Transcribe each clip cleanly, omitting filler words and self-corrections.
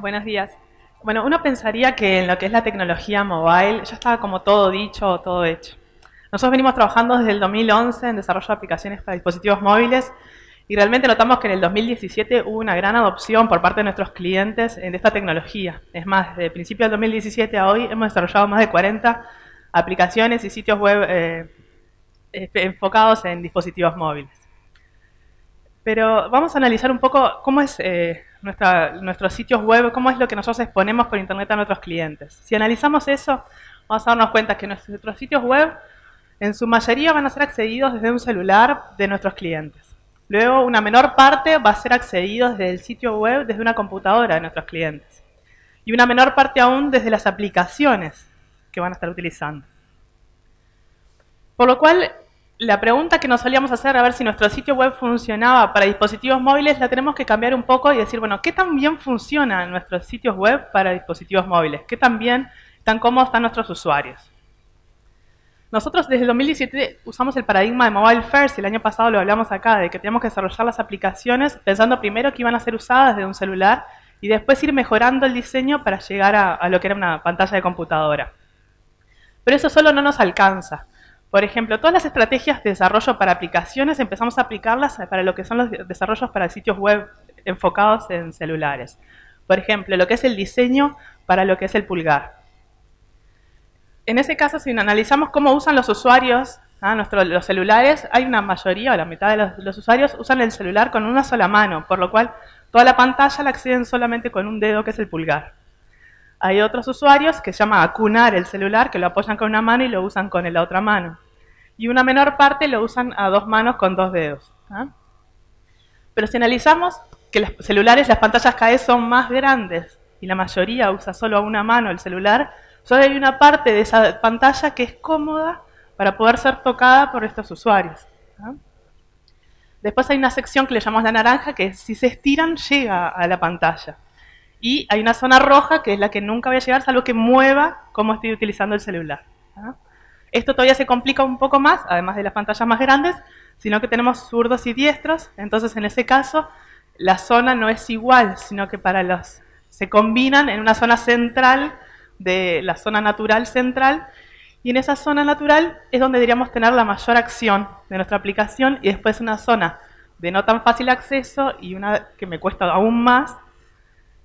Buenos días. Bueno, uno pensaría que en lo que es la tecnología mobile ya estaba como todo dicho o todo hecho. Nosotros venimos trabajando desde el 2011 en desarrollo de aplicaciones para dispositivos móviles y realmente notamos que en el 2017 hubo una gran adopción por parte de nuestros clientes de esta tecnología. Es más, desde el principio del 2017 a hoy hemos desarrollado más de 40 aplicaciones y sitios web enfocados en dispositivos móviles. Pero vamos a analizar un poco cómo es nuestros sitios web, cómo es lo que nosotros exponemos por internet a nuestros clientes. Si analizamos eso, vamos a darnos cuenta que nuestros sitios web en su mayoría van a ser accedidos desde un celular de nuestros clientes. Luego, una menor parte va a ser accedido desde el sitio web desde una computadora de nuestros clientes. Y una menor parte aún desde las aplicaciones que van a estar utilizando. Por lo cual, la pregunta que nos solíamos hacer a ver si nuestro sitio web funcionaba para dispositivos móviles la tenemos que cambiar un poco y decir, bueno, ¿qué tan bien funcionan nuestros sitios web para dispositivos móviles? ¿Qué tan bien, tan cómodos están nuestros usuarios? Nosotros desde el 2017 usamos el paradigma de Mobile First, y el año pasado lo hablamos acá, de que teníamos que desarrollar las aplicaciones pensando primero que iban a ser usadas desde un celular y después ir mejorando el diseño para llegar a lo que era una pantalla de computadora. Pero eso solo no nos alcanza. Por ejemplo, todas las estrategias de desarrollo para aplicaciones empezamos a aplicarlas para lo que son los desarrollos para sitios web enfocados en celulares. Por ejemplo, lo que es el diseño para lo que es el pulgar. En ese caso, si analizamos cómo usan los usuarios los celulares, hay una mayoría, o la mitad de los usuarios usan el celular con una sola mano, por lo cual toda la pantalla la acceden solamente con un dedo, que es el pulgar. Hay otros usuarios que se llama acunar el celular, que lo apoyan con una mano y lo usan con la otra mano. Y una menor parte lo usan a dos manos con dos dedos. Pero si analizamos que los celulares, las pantallas cada vez son más grandes y la mayoría usa solo a una mano el celular, solo hay una parte de esa pantalla que es cómoda para poder ser tocada por estos usuarios. Después hay una sección que le llamamos la naranja, que si se estiran llega a la pantalla. Y hay una zona roja, que es la que nunca voy a llegar, salvo que mueva cómo estoy utilizando el celular. Esto todavía se complica un poco más, además de las pantallas más grandes, sino que tenemos zurdos y diestros. Entonces, en ese caso, la zona no es igual, sino que se combinan en una zona central, de la zona natural central, y en esa zona natural es donde deberíamos tener la mayor acción de nuestra aplicación, y después una zona de no tan fácil acceso y una que me cuesta aún más,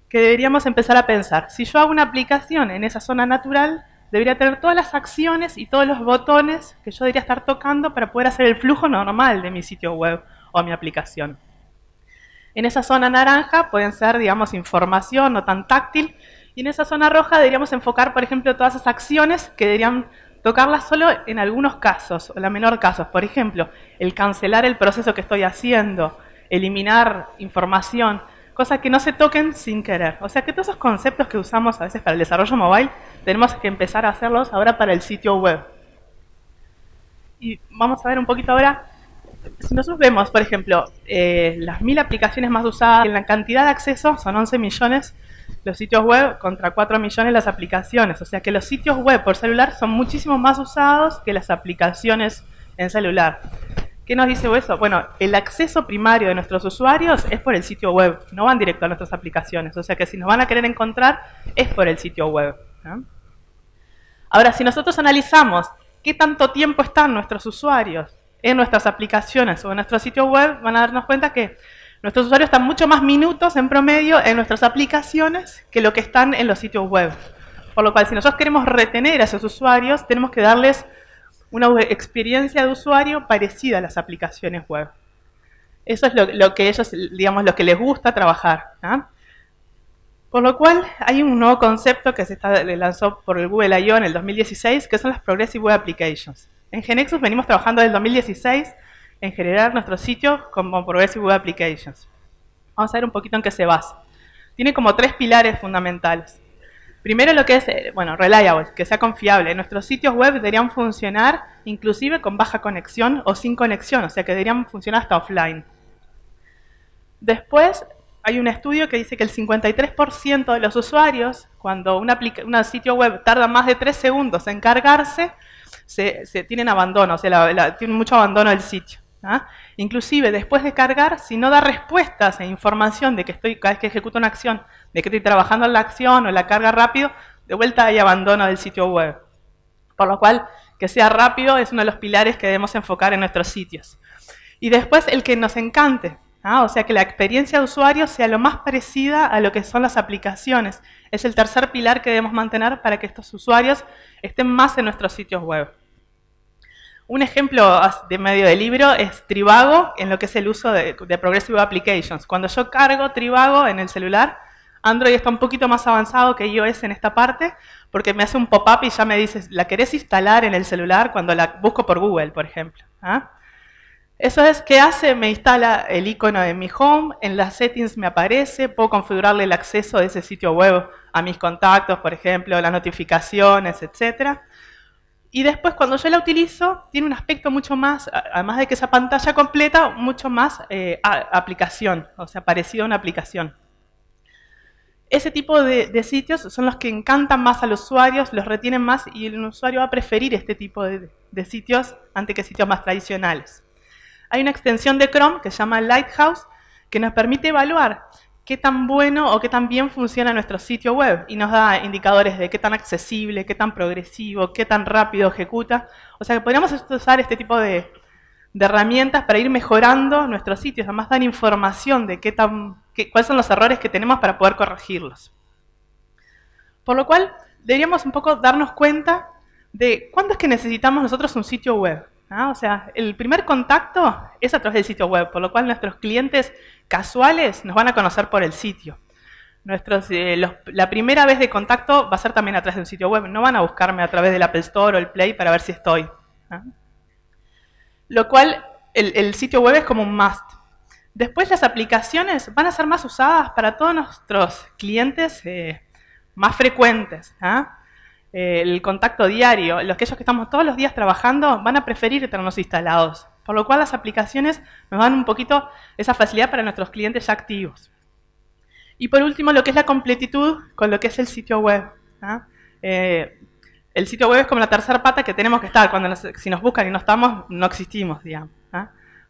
que deberíamos empezar a pensar. Si yo hago una aplicación en esa zona natural, debería tener todas las acciones y todos los botones que yo debería estar tocando para poder hacer el flujo normal de mi sitio web o mi aplicación. En esa zona naranja pueden ser, digamos, información no tan táctil, y en esa zona roja deberíamos enfocar, por ejemplo, todas esas acciones que deberían tocarlas solo en algunos casos, o la menor casos. Por ejemplo, el cancelar el proceso que estoy haciendo, eliminar información, cosas que no se toquen sin querer. O sea que todos esos conceptos que usamos a veces para el desarrollo mobile, tenemos que empezar a hacerlos ahora para el sitio web. Y vamos a ver un poquito ahora, si nosotros vemos, por ejemplo, las 1000 aplicaciones más usadas, en la cantidad de acceso son 11 millones los sitios web contra 4 millones las aplicaciones. O sea que los sitios web por celular son muchísimo más usados que las aplicaciones en celular. ¿Qué nos dice eso? Bueno, el acceso primario de nuestros usuarios es por el sitio web, no van directo a nuestras aplicaciones. O sea que si nos van a querer encontrar, es por el sitio web. Ahora, si nosotros analizamos qué tanto tiempo están nuestros usuarios en nuestras aplicaciones o en nuestro sitio web, van a darnos cuenta que nuestros usuarios están mucho más minutos en promedio en nuestras aplicaciones que lo que están en los sitios web. Por lo cual, si nosotros queremos retener a esos usuarios, tenemos que darles una experiencia de usuario parecida a las aplicaciones web. Eso es lo que ellos, digamos, lo que les gusta trabajar. Por lo cual, hay un nuevo concepto que se lanzó por el Google I.O. en el 2016, que son las Progressive Web Applications. En GeneXus venimos trabajando desde el 2016 en generar nuestros sitios como Progressive Web Applications. Vamos a ver un poquito en qué se basa. Tiene como 3 pilares fundamentales. Primero, lo que es, reliable, que sea confiable. Nuestros sitios web deberían funcionar inclusive con baja conexión o sin conexión, o sea que deberían funcionar hasta offline. Después, hay un estudio que dice que el 53% de los usuarios, cuando un sitio web tarda más de 3 segundos en cargarse, tienen abandono, o sea, tienen mucho abandono del sitio. Inclusive, después de cargar, si no da respuestas e información de que cada vez que ejecuto una acción, de que estoy trabajando en la acción o la carga rápido, de vuelta hay abandono del sitio web. Por lo cual, que sea rápido es uno de los pilares que debemos enfocar en nuestros sitios. Y después, el que nos encante. O sea, que la experiencia de usuario sea lo más parecida a lo que son las aplicaciones. Es el tercer pilar que debemos mantener para que estos usuarios estén más en nuestros sitios web. Un ejemplo de medio de libro es Trivago, en lo que es el uso de Progressive Applications. Cuando yo cargo Trivago en el celular, Android está un poquito más avanzado que iOS en esta parte, porque me hace un pop-up y ya me dice, ¿la querés instalar en el celular? Cuando la busco por Google, por ejemplo. Eso es, ¿qué hace? Me instala el icono de mi home, en las settings me aparece, puedo configurarle el acceso de ese sitio web a mis contactos, por ejemplo, las notificaciones, etcétera. Y después, cuando yo la utilizo, tiene un aspecto mucho más, además de que esa pantalla completa, mucho más aplicación, o sea, parecido a una aplicación. Ese tipo de sitios son los que encantan más a los usuarios, los retienen más y el usuario va a preferir este tipo de sitios antes que sitios más tradicionales. Hay una extensión de Chrome que se llama Lighthouse que nos permite evaluar qué tan bueno o qué tan bien funciona nuestro sitio web y nos da indicadores de qué tan accesible, qué tan progresivo, qué tan rápido ejecuta. O sea que podríamos usar este tipo de herramientas para ir mejorando nuestros sitios. Además dan información de cuáles son los errores que tenemos para poder corregirlos. Por lo cual deberíamos un poco darnos cuenta de cuándo es que necesitamos nosotros un sitio web. O sea, el primer contacto es a través del sitio web, por lo cual nuestros clientes casuales nos van a conocer por el sitio. La primera vez de contacto va a ser también a través de un sitio web, no van a buscarme a través del Apple Store o el Play para ver si estoy. Lo cual, el sitio web es como un must. Después las aplicaciones van a ser más usadas para todos nuestros clientes más frecuentes. El contacto diario, aquellos que estamos todos los días trabajando van a preferir tenerlos instalados, por lo cual las aplicaciones nos dan un poquito esa facilidad para nuestros clientes ya activos. Y por último, lo que es la completitud con lo que es el sitio web. El sitio web es como la tercera pata que tenemos que estar, si nos buscan y no estamos, no existimos, digamos.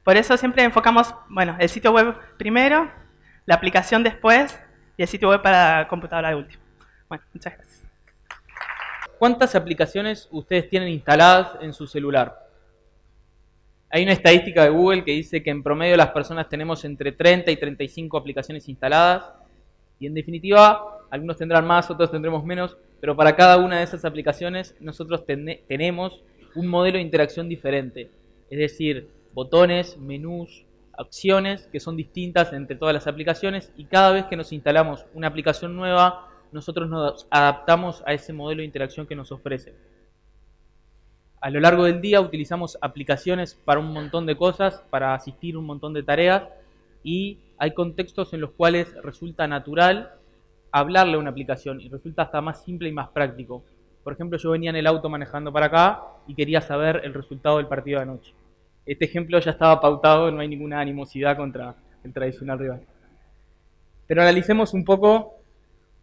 Por eso siempre enfocamos, bueno, el sitio web primero, la aplicación después y el sitio web para computadora de último. Bueno, muchas gracias. ¿Cuántas aplicaciones ustedes tienen instaladas en su celular? Hay una estadística de Google que dice que en promedio las personas tenemos entre 30 y 35 aplicaciones instaladas y en definitiva algunos tendrán más, otros tendremos menos, pero para cada una de esas aplicaciones nosotros tenemos un modelo de interacción diferente, es decir, botones, menús, acciones que son distintas entre todas las aplicaciones y cada vez que nos instalamos una aplicación nueva nosotros nos adaptamos a ese modelo de interacción que nos ofrece. A lo largo del día utilizamos aplicaciones para un montón de cosas, para asistir un montón de tareas y hay contextos en los cuales resulta natural hablarle a una aplicación y resulta hasta más simple y más práctico. Por ejemplo, yo venía en el auto manejando para acá y quería saber el resultado del partido de anoche. Este ejemplo ya estaba pautado, no hay ninguna animosidad contra el tradicional rival. Pero analicemos un poco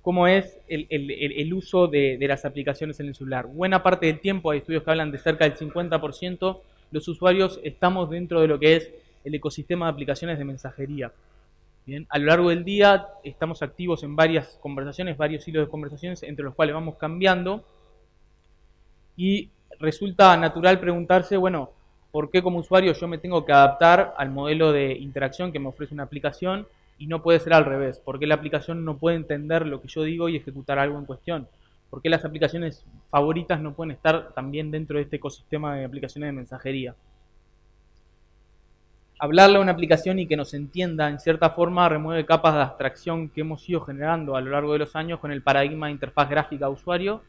cómo es el uso de las aplicaciones en el celular. Buena parte del tiempo, hay estudios que hablan de cerca del 50%, los usuarios estamos dentro de lo que es el ecosistema de aplicaciones de mensajería. Bien, a lo largo del día estamos activos en varias conversaciones, varios hilos de conversaciones entre los cuales vamos cambiando y resulta natural preguntarse, bueno, ¿por qué como usuario yo me tengo que adaptar al modelo de interacción que me ofrece una aplicación? Y no puede ser al revés. ¿Por qué la aplicación no puede entender lo que yo digo y ejecutar algo en cuestión? ¿Por qué las aplicaciones favoritas no pueden estar también dentro de este ecosistema de aplicaciones de mensajería? Hablarle a una aplicación y que nos entienda en cierta forma remueve capas de abstracción que hemos ido generando a lo largo de los años con el paradigma de interfaz gráfica a usuario,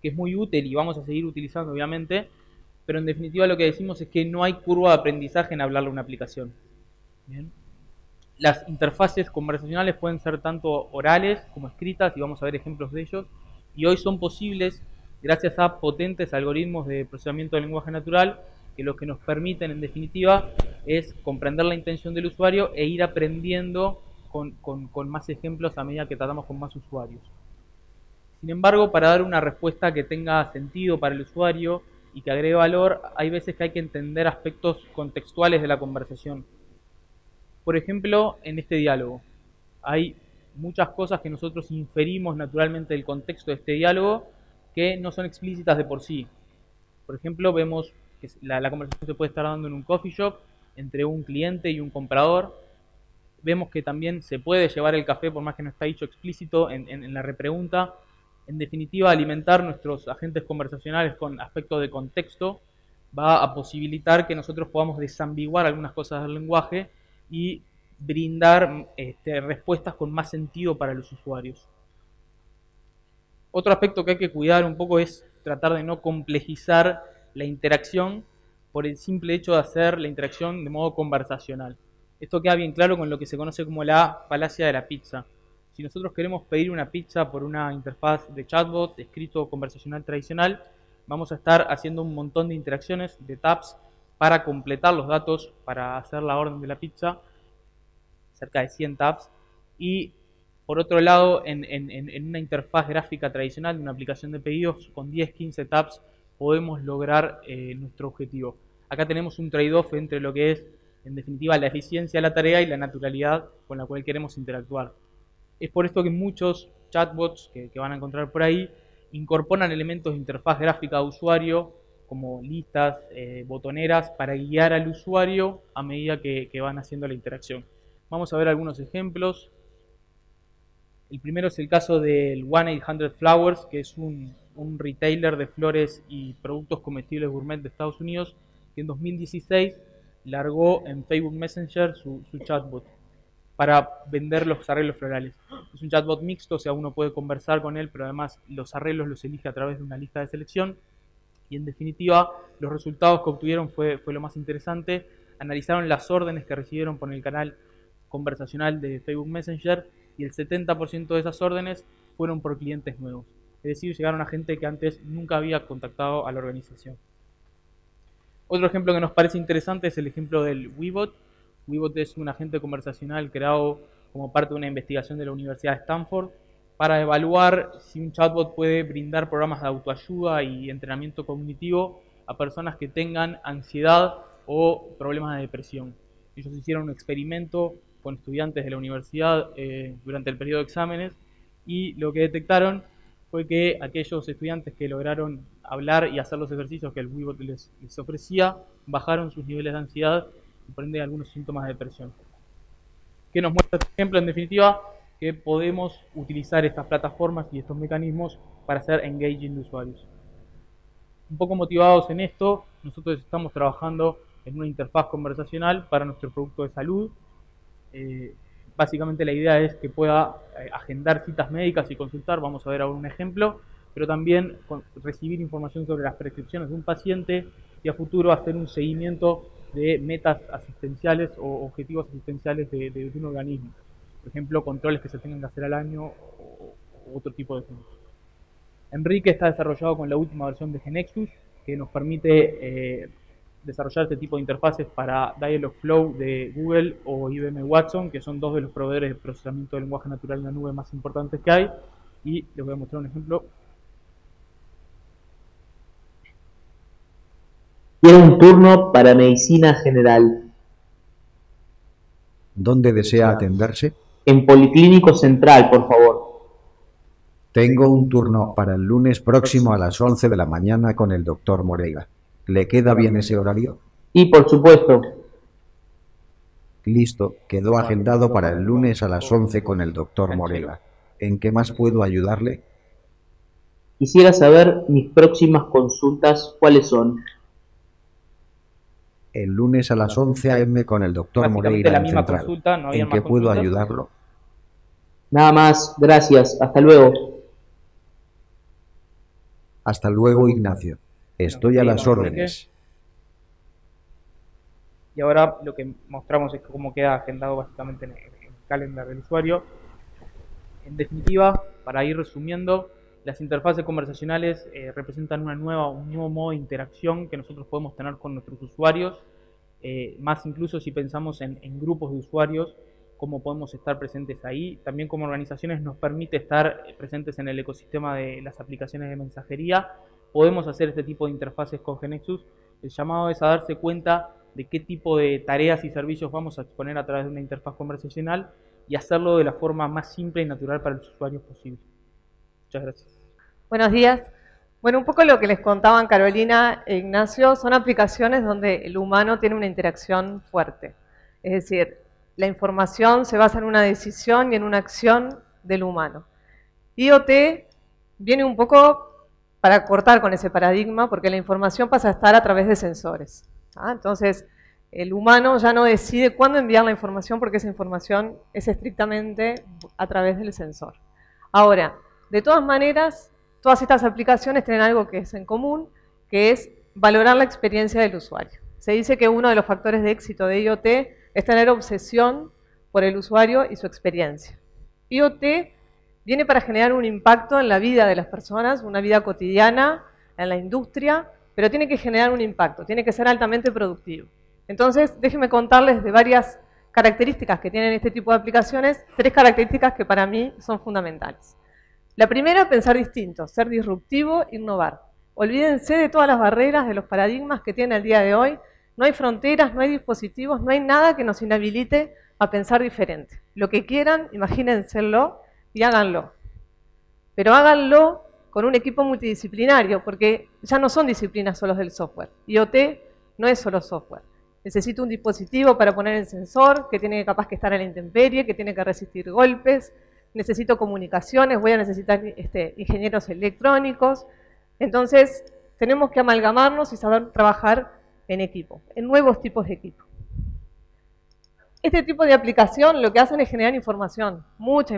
que es muy útil y vamos a seguir utilizando obviamente, pero en definitiva lo que decimos es que no hay curva de aprendizaje en hablarle a una aplicación. Bien. Las interfaces conversacionales pueden ser tanto orales como escritas y vamos a ver ejemplos de ellos. Y hoy son posibles gracias a potentes algoritmos de procesamiento del lenguaje natural que lo que nos permiten en definitiva es comprender la intención del usuario e ir aprendiendo con más ejemplos a medida que tratamos con más usuarios. Sin embargo, para dar una respuesta que tenga sentido para el usuario y que agregue valor, hay veces que hay que entender aspectos contextuales de la conversación. Por ejemplo, en este diálogo, hay muchas cosas que nosotros inferimos naturalmente del contexto de este diálogo que no son explícitas de por sí. Por ejemplo, vemos que la conversación se puede estar dando en un coffee shop entre un cliente y un comprador. Vemos que también se puede llevar el café, por más que no está dicho explícito en la repregunta. En definitiva, alimentar nuestros agentes conversacionales con aspectos de contexto va a posibilitar que nosotros podamos desambiguar algunas cosas del lenguaje y brindar respuestas con más sentido para los usuarios. Otro aspecto que hay que cuidar un poco es tratar de no complejizar la interacción por el simple hecho de hacer la interacción de modo conversacional. Esto queda bien claro con lo que se conoce como la falacia de la pizza. Si nosotros queremos pedir una pizza por una interfaz de chatbot, escrito o conversacional tradicional, vamos a estar haciendo un montón de interacciones, de taps, para completar los datos, para hacer la orden de la pizza, cerca de 100 taps, y por otro lado, en una interfaz gráfica tradicional de una aplicación de pedidos, con 10-15 taps podemos lograr nuestro objetivo. Acá tenemos un trade-off entre lo que es, en definitiva, la eficiencia de la tarea y la naturalidad con la cual queremos interactuar. Es por esto que muchos chatbots que van a encontrar por ahí incorporan elementos de interfaz gráfica de usuario, como listas, botoneras, para guiar al usuario a medida que van haciendo la interacción. Vamos a ver algunos ejemplos. El primero es el caso del 1-800-Flowers, que es un retailer de flores y productos comestibles gourmet de Estados Unidos, que en 2016 largó en Facebook Messenger su chatbot para vender los arreglos florales. Es un chatbot mixto, o sea, uno puede conversar con él, pero además los arreglos los elige a través de una lista de selección. Y en definitiva, los resultados que obtuvieron fue lo más interesante. Analizaron las órdenes que recibieron por el canal conversacional de Facebook Messenger y el 70% de esas órdenes fueron por clientes nuevos. Es decir, llegaron a gente que antes nunca había contactado a la organización. Otro ejemplo que nos parece interesante es el ejemplo del Weebot. Weebot es un agente conversacional creado como parte de una investigación de la Universidad de Stanford para evaluar si un chatbot puede brindar programas de autoayuda y entrenamiento cognitivo a personas que tengan ansiedad o problemas de depresión. Ellos hicieron un experimento con estudiantes de la universidad durante el periodo de exámenes y lo que detectaron fue que aquellos estudiantes que lograron hablar y hacer los ejercicios que el Weebot les ofrecía bajaron sus niveles de ansiedad y por ende algunos síntomas de depresión. ¿Qué nos muestra este ejemplo? En definitiva, que podemos utilizar estas plataformas y estos mecanismos para hacer engaging de usuarios. Un poco motivados en esto, nosotros estamos trabajando en una interfaz conversacional para nuestro producto de salud. Básicamente la idea es que pueda agendar citas médicas y consultar, vamos a ver ahora un ejemplo, pero también recibir información sobre las prescripciones de un paciente y a futuro hacer un seguimiento de metas asistenciales o objetivos asistenciales de un organismo. Por ejemplo, controles que se tengan que hacer al año o otro tipo de cosas. Enrique está desarrollado con la última versión de GeneXus, que nos permite desarrollar este tipo de interfaces para Dialogflow de Google o IBM Watson, que son dos de los proveedores de procesamiento de lenguaje natural en la nube más importantes que hay. Y les voy a mostrar un ejemplo. Quiero un turno para medicina general. ¿Dónde desea atenderse? En Policlínico Central, por favor. Tengo un turno para el lunes próximo a las 11 de la mañana con el doctor Moreira. ¿Le queda bien ese horario? Y por supuesto. Listo, quedó agendado para el lunes a las 11 con el doctor Moreira. ¿En qué más puedo ayudarle? Quisiera saber mis próximas consultas, ¿cuáles son? El lunes a las 11 a.m. con el doctor Moreira en Central. ¿En qué puedo ayudarlo? Nada más, gracias, hasta luego. Hasta luego, Ignacio. Estoy a las órdenes. Y ahora lo que mostramos es cómo queda agendado básicamente en el calendar del usuario. En definitiva, para ir resumiendo, las interfaces conversacionales representan un nuevo modo de interacción que nosotros podemos tener con nuestros usuarios, más incluso si pensamos en grupos de usuarios, cómo podemos estar presentes ahí. También como organizaciones nos permite estar presentes en el ecosistema de las aplicaciones de mensajería podemos hacer este tipo de interfaces con GeneXus. El llamado es a darse cuenta de qué tipo de tareas y servicios vamos a exponer a través de una interfaz conversacional y hacerlo de la forma más simple y natural para los usuarios posible. Muchas gracias. Buenos días. Bueno, un poco lo que les contaban Carolina e Ignacio son aplicaciones donde el humano tiene una interacción fuerte. Es decir, la información se basa en una decisión y en una acción del humano. IoT viene un poco para cortar con ese paradigma porque la información pasa a estar a través de sensores. Entonces, el humano ya no decide cuándo enviar la información porque esa información es estrictamente a través del sensor. Ahora, de todas maneras, todas estas aplicaciones tienen algo que es en común, que es valorar la experiencia del usuario. Se dice que uno de los factores de éxito de IoT es tener obsesión por el usuario y su experiencia. IoT viene para generar un impacto en la vida de las personas, una vida cotidiana, en la industria, pero tiene que generar un impacto, tiene que ser altamente productivo. Entonces, déjenme contarles de varias características que tienen este tipo de aplicaciones, 3 características que para mí son fundamentales. La primera, pensar distinto, ser disruptivo, innovar. Olvídense de todas las barreras, de los paradigmas que tiene el día de hoy. No hay fronteras, no hay dispositivos, no hay nada que nos inhabilite a pensar diferente. Lo que quieran, imagínenselo y háganlo. Pero háganlo con un equipo multidisciplinario, porque ya no son disciplinas solos del software. IoT no es solo software. Necesito un dispositivo para poner el sensor, que tiene capaz que estar en la intemperie, que tiene que resistir golpes. Necesito comunicaciones, voy a necesitar ingenieros electrónicos. Entonces, tenemos que amalgamarnos y saber trabajar en equipo, en nuevos tipos de equipo. Este tipo de aplicación lo que hacen es generar información, mucho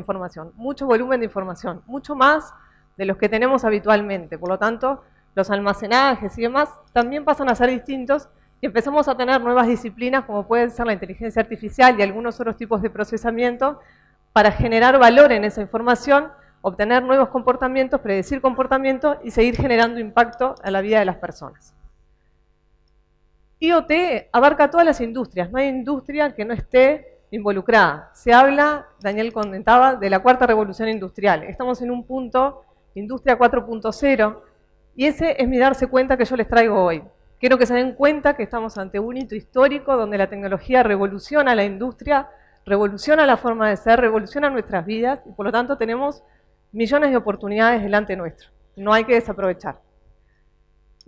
volumen de información, mucho más de los que tenemos habitualmente. Por lo tanto, los almacenajes y demás también pasan a ser distintos y empezamos a tener nuevas disciplinas como pueden ser la inteligencia artificial y algunos otros tipos de procesamiento para generar valor en esa información, obtener nuevos comportamientos, predecir comportamientos y seguir generando impacto a la vida de las personas. IoT abarca todas las industrias, no hay industria que no esté involucrada. Se habla, Daniel comentaba, de la 4ª revolución industrial. Estamos en un punto, industria 4.0, y ese es mi darse cuenta que yo les traigo hoy. Quiero que se den cuenta que estamos ante un hito histórico donde la tecnología revoluciona la industria, revoluciona la forma de ser, revoluciona nuestras vidas, y por lo tanto tenemos millones de oportunidades delante nuestro. No hay que desaprovechar.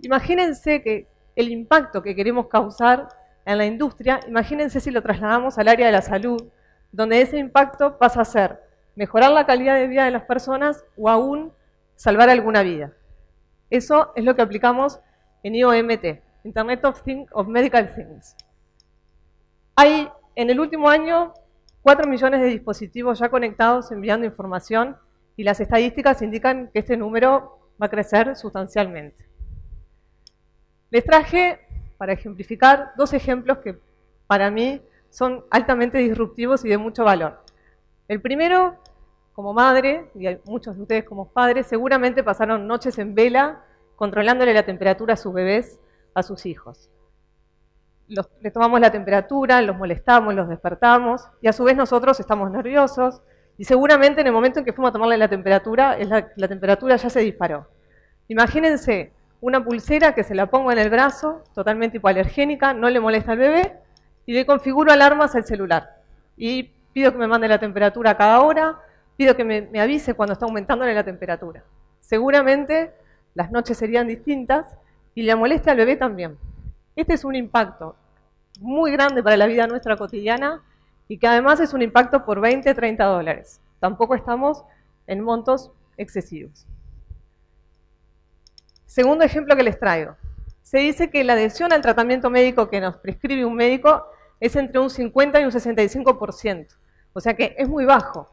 Imagínense que el impacto que queremos causar en la industria, imagínense si lo trasladamos al área de la salud, donde ese impacto pasa a ser mejorar la calidad de vida de las personas o aún salvar alguna vida. Eso es lo que aplicamos en IoMT, Internet of Medical Things. Hay en el último año 4 millones de dispositivos ya conectados enviando información y las estadísticas indican que este número va a crecer sustancialmente. Les traje, para ejemplificar, 2 ejemplos que para mí son altamente disruptivos y de mucho valor. El primero, como madre, y hay muchos de ustedes como padres, seguramente pasaron noches en vela controlándole la temperatura a sus bebés, a sus hijos. Les tomamos la temperatura, los molestamos, los despertamos, y a su vez nosotros estamos nerviosos, y seguramente en el momento en que fuimos a tomarle la temperatura, la temperatura ya se disparó. Imagínense una pulsera que se la pongo en el brazo, totalmente hipoalergénica, no le molesta al bebé, y le configuro alarmas al celular. Y pido que me mande la temperatura a cada hora, pido que me avise cuando está aumentándole la temperatura. Seguramente las noches serían distintas y la molestia al bebé también. Este es un impacto muy grande para la vida nuestra cotidiana y que además es un impacto por 20, 30 dólares. Tampoco estamos en montos excesivos. Segundo ejemplo que les traigo. Se dice que la adhesión al tratamiento médico que nos prescribe un médico es entre un 50 y un 65%. O sea que es muy bajo.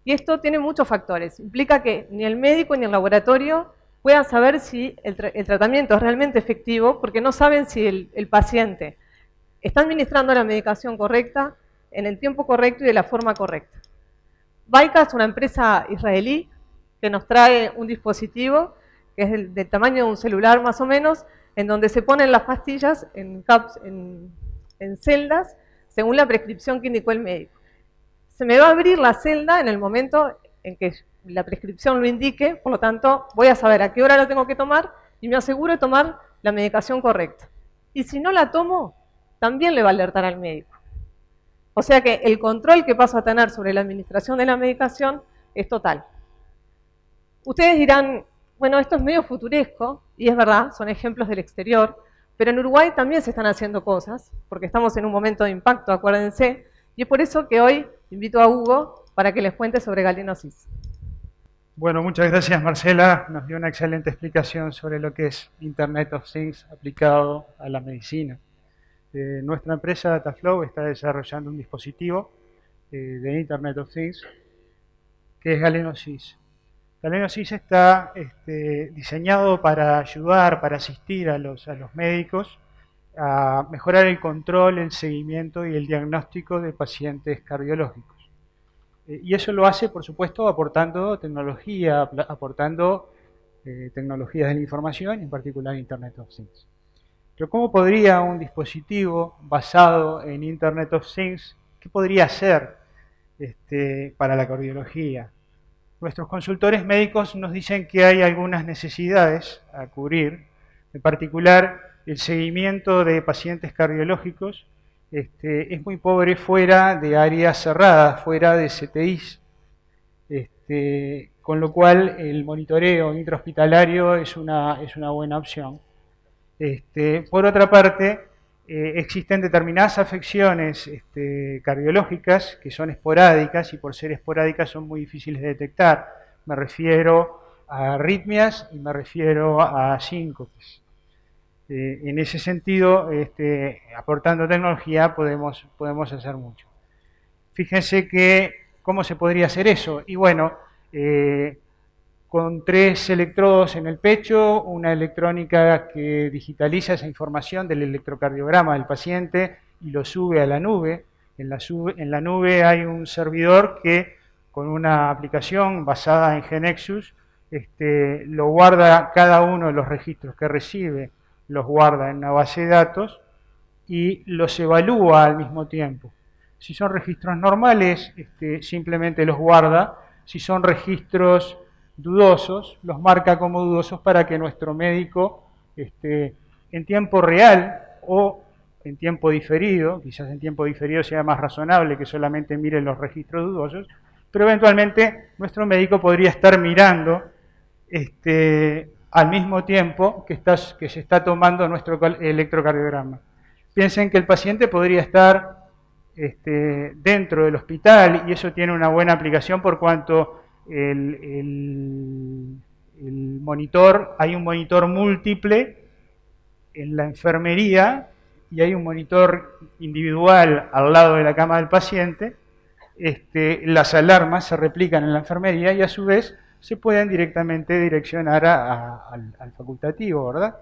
Y esto tiene muchos factores. Implica que ni el médico ni el laboratorio puedan saber si el tratamiento es realmente efectivo, porque no saben si el paciente está administrando la medicación correcta, en el tiempo correcto y de la forma correcta. Baika es una empresa israelí que nos trae un dispositivo que es del tamaño de un celular más o menos, en donde se ponen las pastillas en celdas según la prescripción que indicó el médico. Se me va a abrir la celda en el momento en que la prescripción lo indique, por lo tanto voy a saber a qué hora lo tengo que tomar y me aseguro de tomar la medicación correcta. Y si no la tomo, también le va a alertar al médico. O sea que el control que paso a tener sobre la administración de la medicación es total. Ustedes dirán, bueno, esto es medio futuresco, y es verdad, son ejemplos del exterior, pero en Uruguay también se están haciendo cosas, porque estamos en un momento de impacto, acuérdense, y es por eso que hoy invito a Hugo para que les cuente sobre Galenosis. Bueno, muchas gracias Marcela, nos dio una excelente explicación sobre lo que es Internet of Things aplicado a la medicina. Nuestra empresa Dataflow está desarrollando un dispositivo de Internet of Things que es Galenosis. Galenosis está diseñado para ayudar, para asistir a los médicos a mejorar el control, el seguimiento y el diagnóstico de pacientes cardiológicos. Y eso lo hace, por supuesto, aportando tecnología, tecnologías de la información, y en particular Internet of Things. Pero ¿cómo podría un dispositivo basado en Internet of Things, qué podría hacer para la cardiología? Nuestros consultores médicos nos dicen que hay algunas necesidades a cubrir, en particular el seguimiento de pacientes cardiológicos es muy pobre fuera de áreas cerradas, fuera de CTIs, con lo cual el monitoreo intrahospitalario es una buena opción. Por otra parte, existen determinadas afecciones cardiológicas que son esporádicas y por ser esporádicas son muy difíciles de detectar. Me refiero a arritmias y me refiero a síncopes. En ese sentido, aportando tecnología podemos hacer mucho. Fíjense que, ¿cómo se podría hacer eso? Y bueno, con 3 electrodos en el pecho, una electrónica que digitaliza esa información del electrocardiograma del paciente y lo sube a la nube. En la nube hay un servidor que, con una aplicación basada en GeneXus, lo guarda cada uno de los registros que recibe, los guarda en una base de datos y los evalúa al mismo tiempo. Si son registros normales, simplemente los guarda. Si son registros dudosos, los marca como dudosos para que nuestro médico en tiempo real o en tiempo diferido, quizás en tiempo diferido sea más razonable que solamente mire los registros dudosos, pero eventualmente nuestro médico podría estar mirando al mismo tiempo que se está tomando nuestro electrocardiograma. Piensen que el paciente podría estar dentro del hospital y eso tiene una buena aplicación por cuanto el monitor, hay un monitor múltiple en la enfermería y hay un monitor individual al lado de la cama del paciente. Las alarmas se replican en la enfermería y a su vez se pueden directamente direccionar al facultativo, ¿verdad?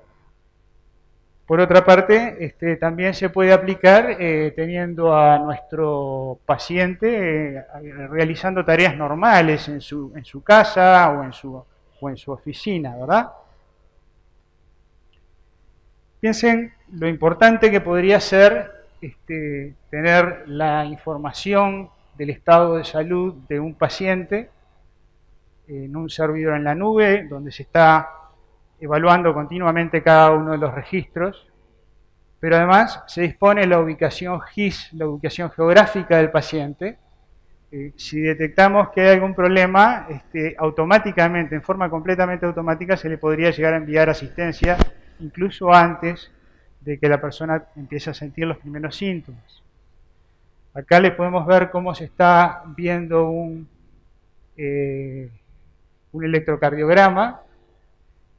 Por otra parte, también se puede aplicar teniendo a nuestro paciente realizando tareas normales en su casa o en su oficina, ¿verdad? Piensen lo importante que podría ser tener la información del estado de salud de un paciente en un servidor en la nube, donde se está evaluando continuamente cada uno de los registros, pero además se dispone la ubicación GIS, la ubicación geográfica del paciente. Si detectamos que hay algún problema, automáticamente, en forma completamente automática, se le podría llegar a enviar asistencia, incluso antes de que la persona empiece a sentir los primeros síntomas. Acá le podemos ver cómo se está viendo un electrocardiograma.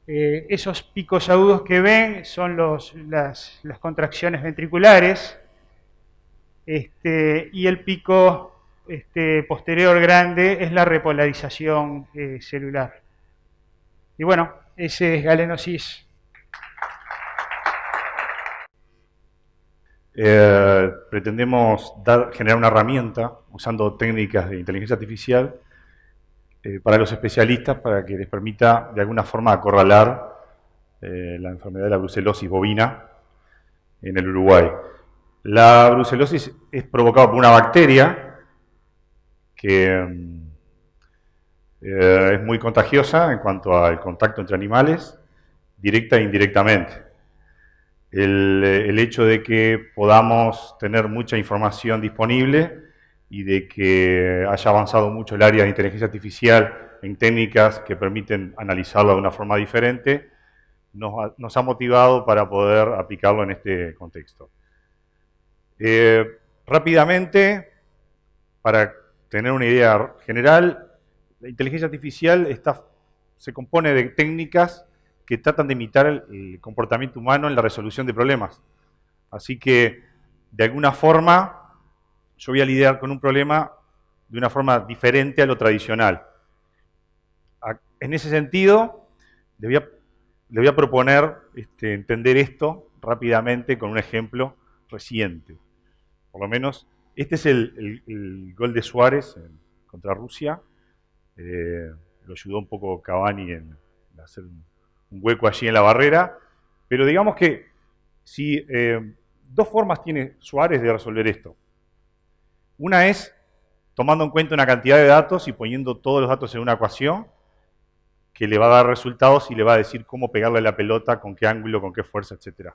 Esos picos agudos que ven son las contracciones ventriculares y el pico posterior grande es la repolarización celular. Y bueno, ese es Galenosis. Pretendemos generar una herramienta usando técnicas de inteligencia artificial para los especialistas, para que les permita de alguna forma acorralar la enfermedad de la brucelosis bovina en el Uruguay. La brucelosis es provocada por una bacteria que es muy contagiosa en cuanto al contacto entre animales directa e indirectamente. El hecho de que podamos tener mucha información disponible y de que haya avanzado mucho el área de inteligencia artificial en técnicas que permiten analizarlo de una forma diferente, nos ha motivado para poder aplicarlo en este contexto. Rápidamente, para tener una idea general, la inteligencia artificial se compone de técnicas que tratan de imitar el comportamiento humano en la resolución de problemas. Así que, de alguna forma, yo voy a lidiar con un problema de una forma diferente a lo tradicional. En ese sentido, le voy a proponer entender esto rápidamente con un ejemplo reciente. Por lo menos, este es el gol de Suárez contra Rusia. Lo ayudó un poco Cavani en hacer un hueco allí en la barrera. Pero digamos que si dos formas tiene Suárez de resolver esto. Una es tomando en cuenta una cantidad de datos y poniendo todos los datos en una ecuación que le va a dar resultados y le va a decir cómo pegarle la pelota, con qué ángulo, con qué fuerza, etc.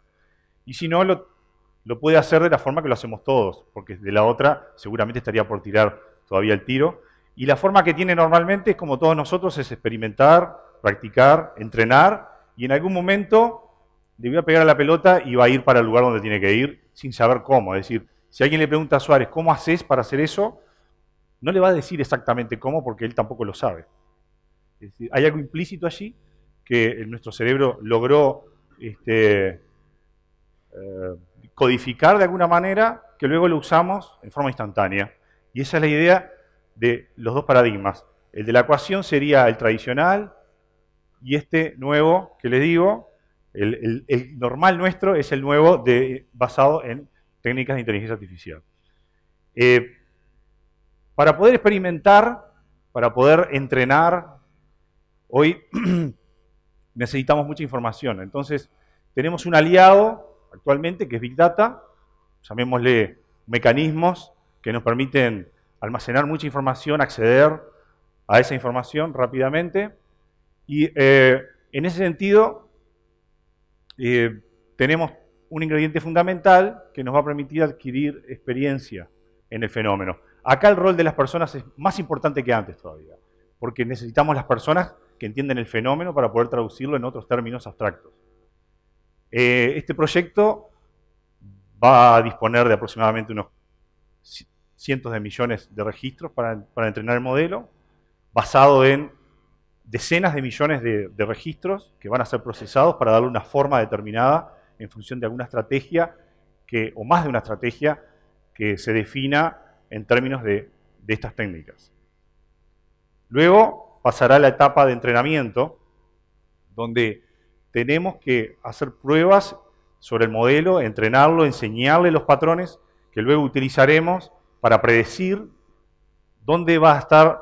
Y si no, lo puede hacer de la forma que lo hacemos todos, porque de la otra seguramente estaría por tirar todavía el tiro. Y la forma que tiene normalmente es como todos nosotros, es experimentar, practicar, entrenar, y en algún momento le voy a pegar a la pelota y va a ir para el lugar donde tiene que ir sin saber cómo. Es decir, si alguien le pregunta a Suárez, ¿cómo haces para hacer eso? No le va a decir exactamente cómo porque él tampoco lo sabe. Es decir, hay algo implícito allí que nuestro cerebro logró codificar de alguna manera que luego lo usamos en forma instantánea. Y esa es la idea de los dos paradigmas. El de la ecuación sería el tradicional y este nuevo que les digo, el normal nuestro es el nuevo basado en técnicas de inteligencia artificial. Para poder experimentar, para poder entrenar, hoy necesitamos mucha información. Entonces, tenemos un aliado actualmente que es Big Data, llamémosle mecanismos que nos permiten almacenar mucha información, acceder a esa información rápidamente. Y en ese sentido, tenemos un ingrediente fundamental que nos va a permitir adquirir experiencia en el fenómeno. Acá el rol de las personas es más importante que antes todavía, porque necesitamos las personas que entienden el fenómeno para poder traducirlo en otros términos abstractos. Este proyecto va a disponer de aproximadamente unos cientos de millones de registros para entrenar el modelo, basado en decenas de millones de registros que van a ser procesados para darle una forma determinada en función de alguna estrategia o más de una estrategia que se defina en términos de estas técnicas. Luego pasará la etapa de entrenamiento, donde tenemos que hacer pruebas sobre el modelo, entrenarlo, enseñarle los patrones que luego utilizaremos para predecir dónde va a estar,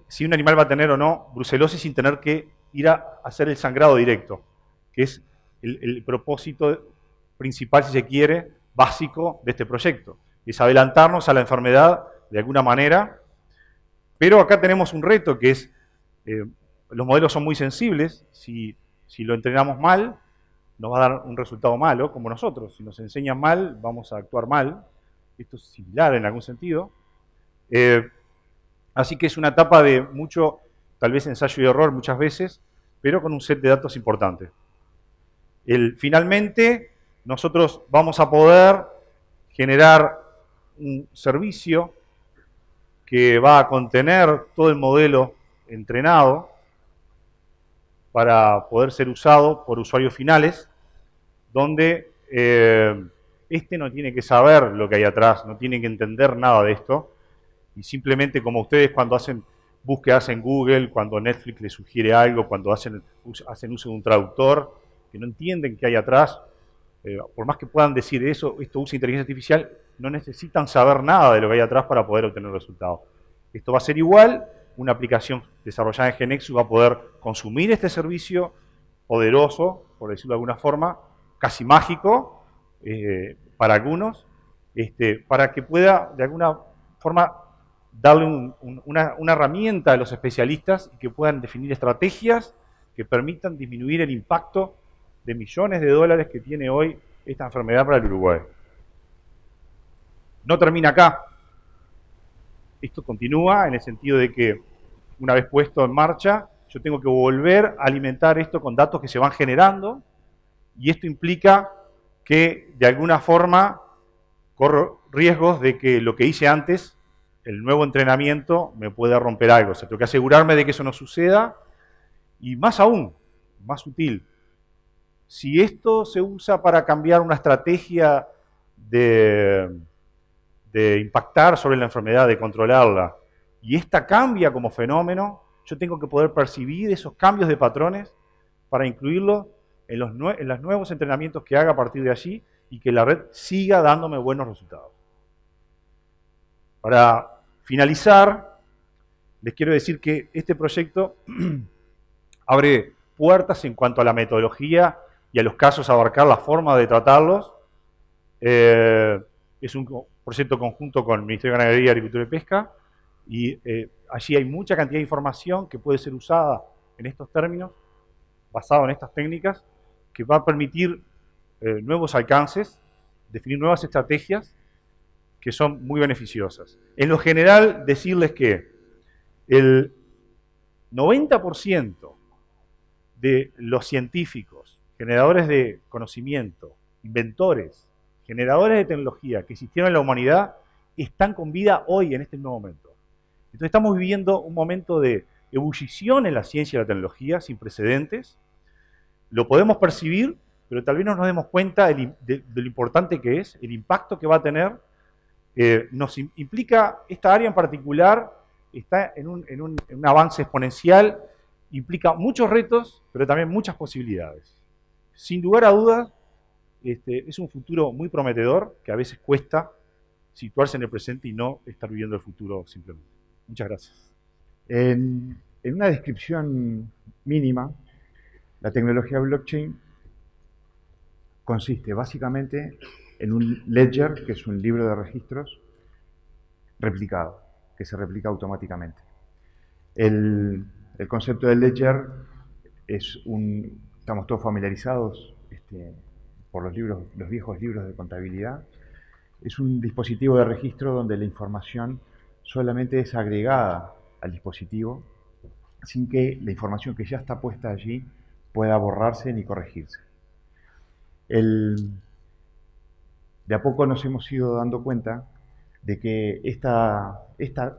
si un animal va a tener o no brucelosis sin tener que ir a hacer el sangrado directo, que es el propósito principal, si se quiere, básico de este proyecto. Es adelantarnos a la enfermedad de alguna manera, pero acá tenemos un reto que es, los modelos son muy sensibles, si lo entrenamos mal, nos va a dar un resultado malo, como nosotros. Si nos enseñan mal, vamos a actuar mal. Esto es similar en algún sentido. Así que es una etapa de mucho, tal vez ensayo y error muchas veces, pero con un set de datos importante. Finalmente, nosotros vamos a poder generar un servicio que va a contener todo el modelo entrenado para poder ser usado por usuarios finales, donde no tiene que saber lo que hay atrás, no tiene que entender nada de esto, y simplemente como ustedes cuando hacen búsquedas en Google, cuando Netflix les sugiere algo, cuando hacen uso de un traductor, que no entienden qué hay atrás, por más que puedan decir esto usa inteligencia artificial, no necesitan saber nada de lo que hay atrás para poder obtener resultados. Esto va a ser igual, una aplicación desarrollada en GeneXus va a poder consumir este servicio poderoso, por decirlo de alguna forma, casi mágico para algunos, para que pueda de alguna forma darle una herramienta a los especialistas y que puedan definir estrategias que permitan disminuir el impacto de millones de dólares que tiene hoy esta enfermedad para el Uruguay. No termina acá. Esto continúa en el sentido de que una vez puesto en marcha, yo tengo que volver a alimentar esto con datos que se van generando, y esto implica que de alguna forma corro riesgos de que lo que hice antes, el nuevo entrenamiento, me pueda romper algo. O sea, tengo que asegurarme de que eso no suceda, y más aún, más sutil, si esto se usa para cambiar una estrategia de impactar sobre la enfermedad, de controlarla, y esta cambia como fenómeno, yo tengo que poder percibir esos cambios de patrones para incluirlos en los nuevos entrenamientos que haga a partir de allí, y que la red siga dándome buenos resultados. Para finalizar, les quiero decir que este proyecto abre puertas en cuanto a la metodología y a los casos a abarcar, la forma de tratarlos. Es un proyecto conjunto con el Ministerio de Ganadería, Agricultura y Pesca, y allí hay mucha cantidad de información que puede ser usada en estos términos, basado en estas técnicas, que va a permitir nuevos alcances, definir nuevas estrategias que son muy beneficiosas. En lo general, decirles que el 90% de los científicos, generadores de conocimiento, inventores, generadores de tecnología que existieron en la humanidad, están con vida hoy, en este nuevo momento. Entonces estamos viviendo un momento de ebullición en la ciencia y la tecnología sin precedentes. Lo podemos percibir, pero tal vez no nos demos cuenta de lo importante que es, el impacto que va a tener. Nos implica, esta área en particular, está en un avance exponencial, implica muchos retos, pero también muchas posibilidades. Sin lugar a dudas, es un futuro muy prometedor, que a veces cuesta situarse en el presente y no estar viviendo el futuro simplemente. Muchas gracias. En una descripción mínima, la tecnología blockchain consiste básicamente en un ledger, que es un libro de registros replicado, que se replica automáticamente. El concepto del ledger estamos todos familiarizados por los viejos libros de contabilidad. Es un dispositivo de registro donde la información solamente es agregada al dispositivo, sin que la información que ya está puesta allí pueda borrarse ni corregirse. De a poco nos hemos ido dando cuenta de que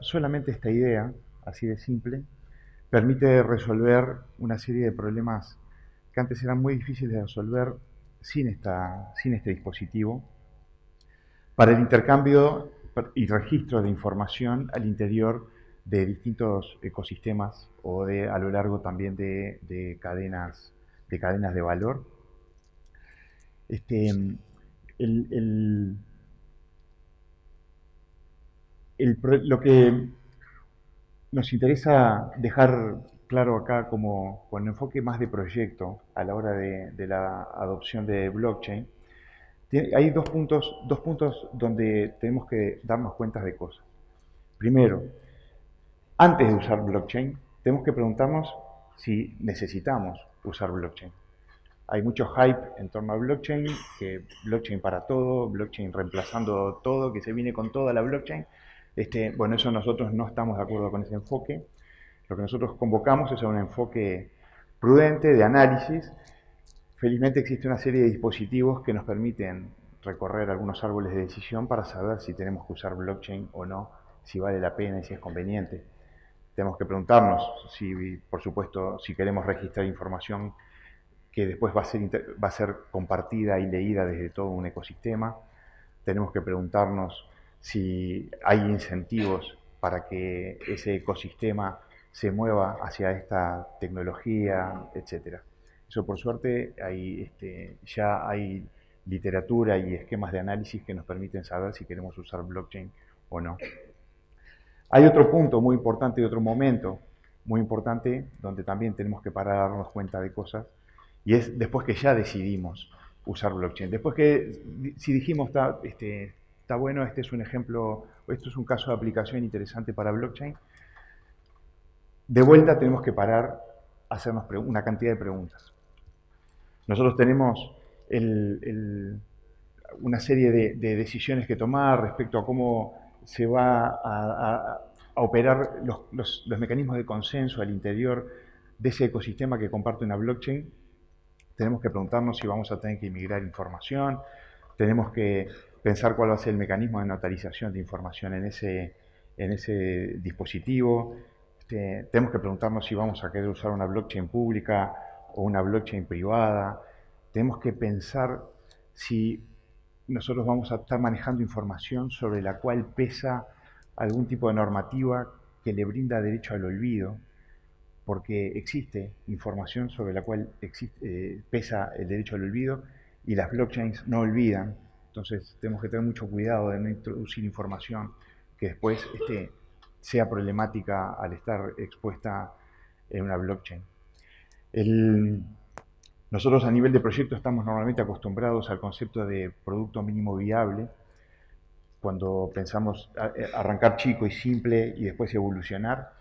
solamente esta idea, así de simple, permite resolver una serie de problemas que antes eran muy difíciles de resolver sin este dispositivo, para el intercambio y registro de información al interior de distintos ecosistemas o a lo largo también de cadenas de valor. Lo que nos interesa dejar claro acá como con enfoque más de proyecto a la hora de la adopción de blockchain, hay dos puntos donde tenemos que darnos cuenta de cosas. Primero, antes de usar blockchain, tenemos que preguntarnos si necesitamos usar blockchain. Hay mucho hype en torno a blockchain, que blockchain para todo, blockchain reemplazando todo, que se viene con toda la blockchain. Bueno, eso nosotros no estamos de acuerdo con ese enfoque. Lo que nosotros convocamos es a un enfoque prudente, de análisis. Felizmente existe una serie de dispositivos que nos permiten recorrer algunos árboles de decisión para saber si tenemos que usar blockchain o no, si vale la pena y si es conveniente. Tenemos que preguntarnos si, por supuesto, si queremos registrar información que después va a ser compartida y leída desde todo un ecosistema. Tenemos que preguntarnos si hay incentivos para que ese ecosistema se mueva hacia esta tecnología, etc. Eso, por suerte, ya hay literatura y esquemas de análisis que nos permiten saber si queremos usar blockchain o no. Hay otro punto muy importante y otro momento muy importante donde también tenemos que parar a darnos cuenta de cosas, y es después que ya decidimos usar blockchain. Después que, si dijimos, está bueno, este es un ejemplo, esto es un caso de aplicación interesante para blockchain, de vuelta tenemos que parar hacernos una cantidad de preguntas. Nosotros tenemos una serie de decisiones que tomar respecto a cómo se va a operar los mecanismos de consenso al interior de ese ecosistema que comparte una blockchain. Tenemos que preguntarnos si vamos a tener que migrar información, tenemos que pensar cuál va a ser el mecanismo de notarización de información en ese dispositivo. Tenemos que preguntarnos si vamos a querer usar una blockchain pública o una blockchain privada. Tenemos que pensar si nosotros vamos a estar manejando información sobre la cual pesa algún tipo de normativa que le brinda derecho al olvido, porque existe información sobre la cual pesa el derecho al olvido y las blockchains no olvidan. Entonces tenemos que tener mucho cuidado de no introducir información que después sea problemática al estar expuesta en una blockchain. Nosotros a nivel de proyecto estamos normalmente acostumbrados al concepto de producto mínimo viable, cuando pensamos arrancar chico y simple y después evolucionar.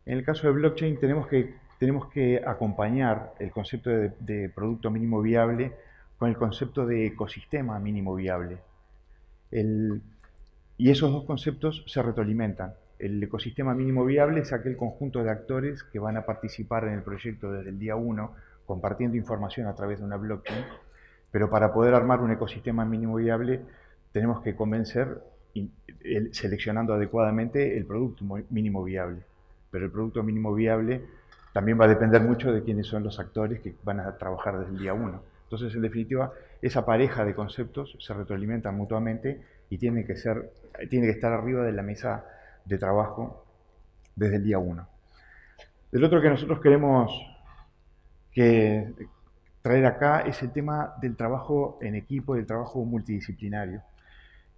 En el caso de blockchain tenemos que acompañar el concepto de producto mínimo viable con el concepto de ecosistema mínimo viable. Y esos dos conceptos se retroalimentan. El ecosistema mínimo viable es aquel conjunto de actores que van a participar en el proyecto desde el día 1, compartiendo información a través de una blockchain, pero para poder armar un ecosistema mínimo viable tenemos que convencer seleccionando adecuadamente el producto mínimo viable. Pero el producto mínimo viable también va a depender mucho de quiénes son los actores que van a trabajar desde el día 1. Entonces, en definitiva, esa pareja de conceptos se retroalimentan mutuamente y tiene que estar arriba de la mesa de trabajo desde el día 1. El otro que nosotros queremos traer acá es el tema del trabajo en equipo, del trabajo multidisciplinario.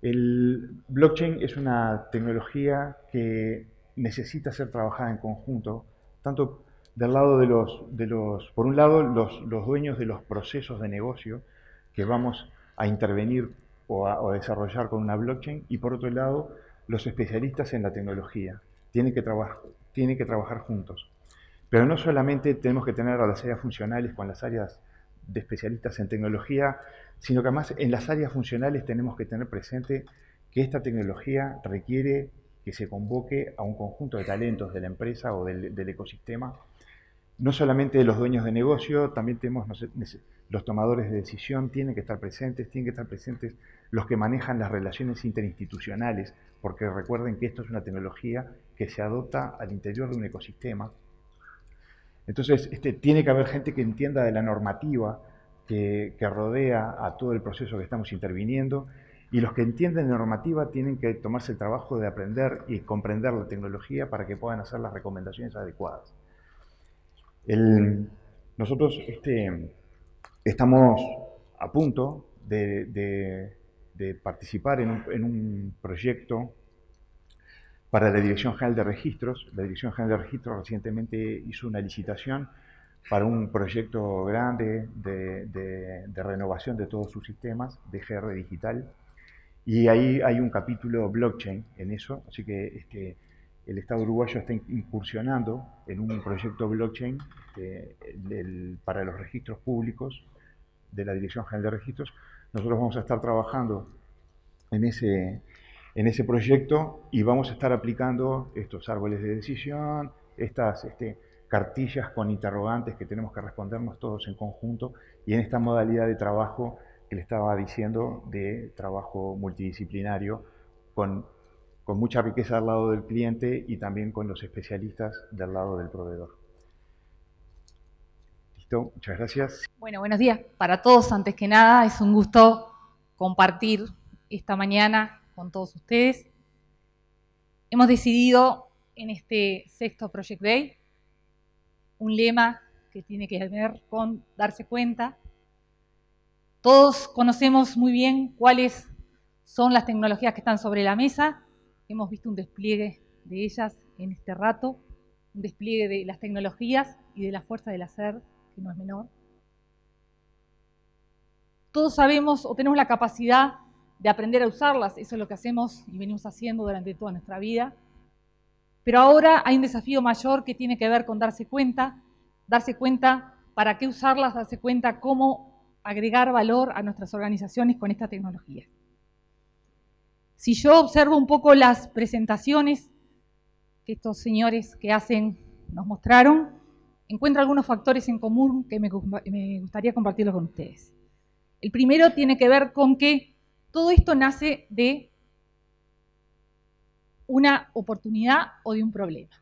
El blockchain es una tecnología que necesita ser trabajada en conjunto, tanto del lado por un lado, los dueños de los procesos de negocio que vamos a intervenir o a desarrollar con una blockchain, y por otro lado, los especialistas en la tecnología. Tienen que trabajar juntos. Pero no solamente tenemos que tener a las áreas funcionales con las áreas de especialistas en tecnología, sino que además en las áreas funcionales tenemos que tener presente que esta tecnología requiere que se convoque a un conjunto de talentos de la empresa o del ecosistema, no solamente los dueños de negocio, también tenemos los tomadores de decisión, tienen que estar presentes los que manejan las relaciones interinstitucionales, porque recuerden que esto es una tecnología que se adopta al interior de un ecosistema. Entonces, tiene que haber gente que entienda de la normativa que rodea a todo el proceso que estamos interviniendo, y los que entienden de normativa tienen que tomarse el trabajo de aprender y comprender la tecnología para que puedan hacer las recomendaciones adecuadas. Nosotros estamos a punto de participar en un proyecto para la Dirección General de Registros. La Dirección General de Registros recientemente hizo una licitación para un proyecto grande de renovación de todos sus sistemas de GR digital, y ahí hay un capítulo blockchain en eso, así que el Estado uruguayo está incursionando en un proyecto blockchain para los registros públicos de la Dirección General de Registros. Nosotros vamos a estar trabajando en ese proyecto y vamos a estar aplicando estos árboles de decisión, estas cartillas con interrogantes que tenemos que respondernos todos en conjunto, y en esta modalidad de trabajo que le estaba diciendo, de trabajo multidisciplinario, con mucha riqueza del lado del cliente y también con los especialistas del lado del proveedor. Listo, muchas gracias. Bueno, buenos días para todos. Antes que nada, es un gusto compartir esta mañana con todos ustedes. Hemos decidido en este sexto Project Day un lema que tiene que ver con darse cuenta. Todos conocemos muy bien cuáles son las tecnologías que están sobre la mesa. Hemos visto un despliegue de ellas en este rato, un despliegue de las tecnologías y de la fuerza del hacer, que no es menor. Todos sabemos o tenemos la capacidad de aprender a usarlas, eso es lo que hacemos y venimos haciendo durante toda nuestra vida. Pero ahora hay un desafío mayor que tiene que ver con darse cuenta darse cuenta para qué usarlas, darse cuenta cómo agregar valor a nuestras organizaciones con esta tecnología. Si yo observo un poco las presentaciones que estos señores que hacen nos mostraron, encuentro algunos factores en común que me gustaría compartirlos con ustedes. El primero tiene que ver con que todo esto nace de una oportunidad o de un problema.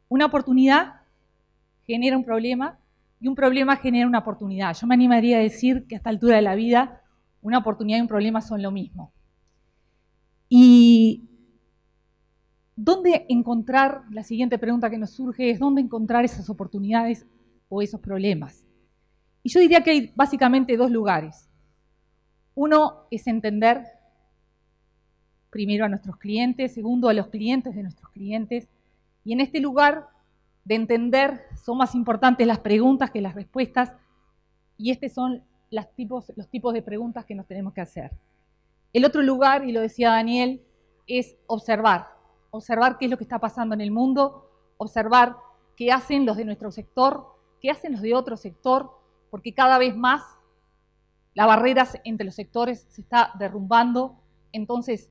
Una oportunidad genera un problema y un problema genera una oportunidad. Yo me animaría a decir que a esta altura de la vida una oportunidad y un problema son lo mismo. Y ¿dónde encontrar? La siguiente pregunta que nos surge es ¿dónde encontrar esas oportunidades o esos problemas? Y yo diría que hay básicamente dos lugares. Uno es entender primero a nuestros clientes, segundo a los clientes de nuestros clientes. Y en este lugar de entender son más importantes las preguntas que las respuestas, y estos son los tipos de preguntas que nos tenemos que hacer. El otro lugar, y lo decía Daniel, es observar qué es lo que está pasando en el mundo, observar qué hacen los de nuestro sector, qué hacen los de otro sector, porque cada vez más las barreras entre los sectores se está derrumbando. Entonces,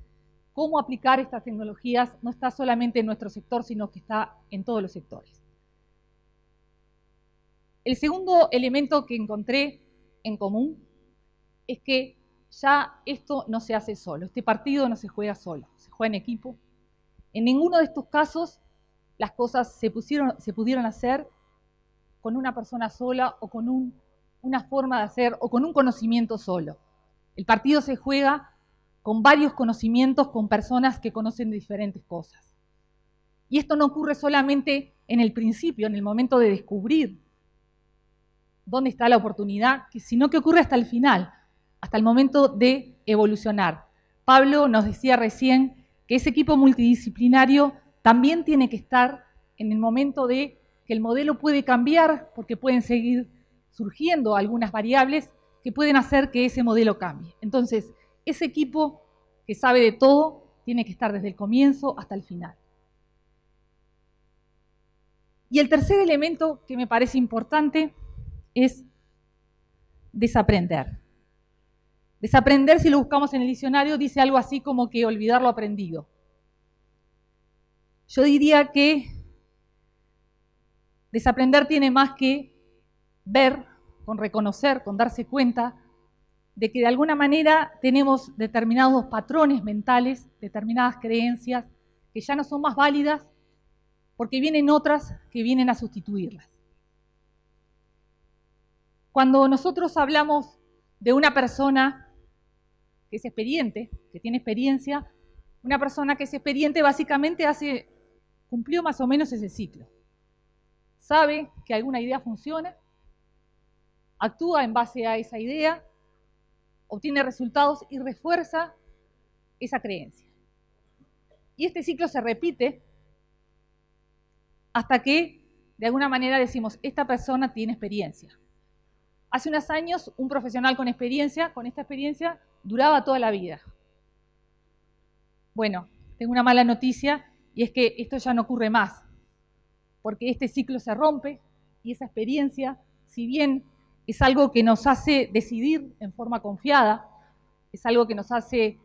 cómo aplicar estas tecnologías no está solamente en nuestro sector, sino que está en todos los sectores. El segundo elemento que encontré en común es que ya esto no se hace solo, este partido no se juega solo, se juega en equipo. En ninguno de estos casos las cosas se pudieron hacer con una persona sola o con una forma de hacer o con un conocimiento solo. El partido se juega con varios conocimientos, con personas que conocen de diferentes cosas. Y esto no ocurre solamente en el principio, en el momento de descubrir dónde está la oportunidad, sino que ocurre hasta el final, hasta el momento de evolucionar. Pablo nos decía recién que ese equipo multidisciplinario también tiene que estar en el momento de que el modelo puede cambiar, porque pueden seguir surgiendo algunas variables que pueden hacer que ese modelo cambie. Entonces, ese equipo que sabe de todo tiene que estar desde el comienzo hasta el final. Y el tercer elemento que me parece importante es desaprender. Desaprender, si lo buscamos en el diccionario, dice algo así como que olvidar lo aprendido. Yo diría que desaprender tiene más que ver, con reconocer, con darse cuenta de que de alguna manera tenemos determinados patrones mentales, determinadas creencias que ya no son más válidas porque vienen otras que vienen a sustituirlas. Cuando nosotros hablamos de una persona que es experiente, que tiene experiencia, una persona que es experiente básicamente cumplió más o menos ese ciclo. Sabe que alguna idea funciona, actúa en base a esa idea, obtiene resultados y refuerza esa creencia. Y este ciclo se repite hasta que de alguna manera decimos, esta persona tiene experiencia. Hace unos años, un profesional con esta experiencia, duraba toda la vida. Bueno, tengo una mala noticia y es que esto ya no ocurre más, porque este ciclo se rompe y esa experiencia, si bien es algo que nos hace decidir en forma confiada, es algo que nos hace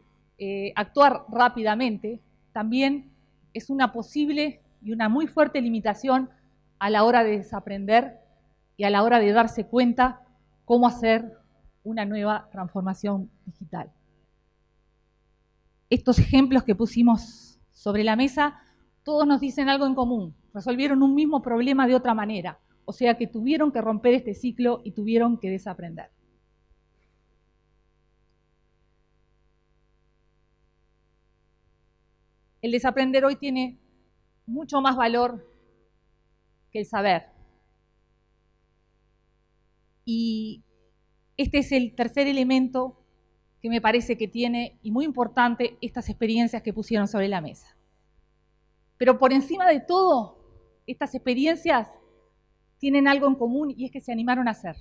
actuar rápidamente, también es una posible y una muy fuerte limitación a la hora de desaprender y a la hora de darse cuenta cómo hacer una nueva transformación digital. Estos ejemplos que pusimos sobre la mesa, todos nos dicen algo en común. Resolvieron un mismo problema de otra manera. O sea que tuvieron que romper este ciclo y tuvieron que desaprender. El desaprender hoy tiene mucho más valor que el saber. Y este es el tercer elemento que me parece que tiene, y muy importante, estas experiencias que pusieron sobre la mesa. Pero por encima de todo, estas experiencias tienen algo en común y es que se animaron a hacer.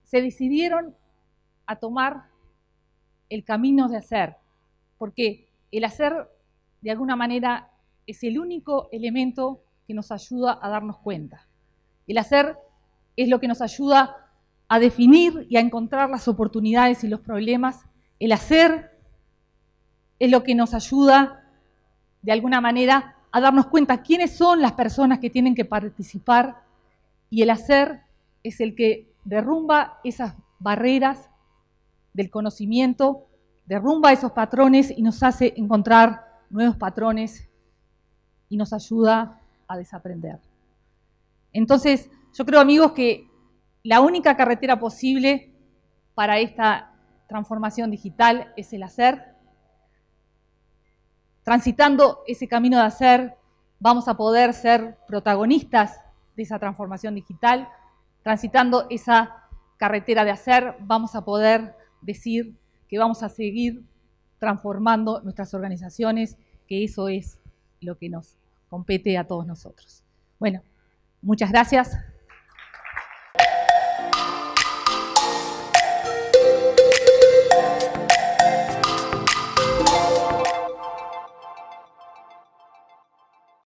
Se decidieron a tomar el camino de hacer, porque el hacer, de alguna manera, es el único elemento que nos ayuda a darnos cuenta. El hacer es lo que nos ayuda a definir y a encontrar las oportunidades y los problemas. El hacer es lo que nos ayuda, de alguna manera, a darnos cuenta quiénes son las personas que tienen que participar, y el hacer es el que derrumba esas barreras del conocimiento, derrumba esos patrones y nos hace encontrar nuevos patrones y nos ayuda a desaprender. Entonces, yo creo, amigos, que la única carretera posible para esta transformación digital es el hacer. Transitando ese camino de hacer, vamos a poder ser protagonistas de esa transformación digital. Transitando esa carretera de hacer, vamos a poder decir que vamos a seguir transformando nuestras organizaciones, que eso es lo que nos compete a todos nosotros. Bueno, muchas gracias.